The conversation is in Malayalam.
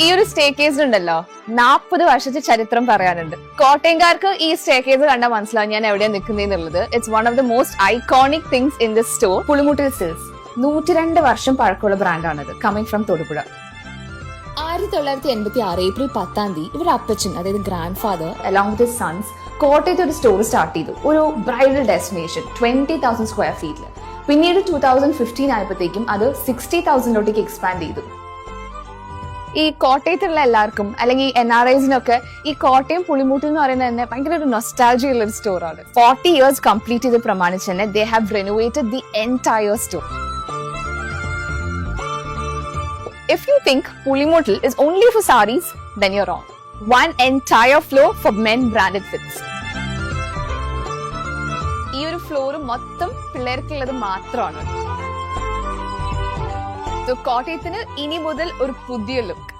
ഈ ഒരു സ്റ്റേക്കേസ് ഉണ്ടല്ലോ 40 വർഷത്തെ ചരിത്രം പറയാനുണ്ട്. കോട്ടയംകാർക്ക് ഈ സ്റ്റേക്കേസ് കണ്ടാൽ മനസ്സിലാവും ഞാൻ എവിടെയാണ് നിൽക്കുന്നതെന്നുള്ളത്. It's one of the most iconic things in this store. പുളിമുട്ടിൽ സിൽക്സ് 102 വർഷം പഴക്കമുള്ള ബ്രാൻഡാണിത്. Coming from Thodupuzha. 1986 ഏപ്രിൽ 10 ഇവരുടെ അപ്പച്ചൻ, അതായത് grandfather along with his sons കോട്ടയത്ത് ഒരു സ്റ്റോർ സ്റ്റാർട്ട് ചെയ്തു. ഒരു ബ്രൈഡൽ ഡെസ്റ്റിനേഷൻ 20,000 സ്ക്വയർ ഫീറ്റിൽ. പിന്നീട് 2015 ആയപ്പോഴത്തേക്കും അത് 60,000 എക്സ്പാൻഡ് ചെയ്തു. ഈ കോട്ടയത്തുള്ള എല്ലാവർക്കും അല്ലെങ്കിൽ NRIസിനൊക്കെ ഈ കോട്ടയം പുളിമൂട്ടിൽ എന്ന് പറയുന്നത് തന്നെ ഭയങ്കര ഒരു നൊസ്റ്റാൾജി ഉള്ള ഒരു സ്റ്റോറാണ്. 40 years കംപ്ലീറ്റ് ചെയ്ത് പ്രമാണിച്ച് തന്നെ they have renovated the entire store. If you think Pulimutal is only for sarees, then you're wrong. One entire floor for men branded fits. ഈ ഒരു ഫ്ലോർ മൊത്തം പിള്ളേർക്കുള്ളത് മാത്രമാണ്. കോട്ടയത്തിന് ഇനി മുതൽ ഒരു പുതിയ ലുക്ക്.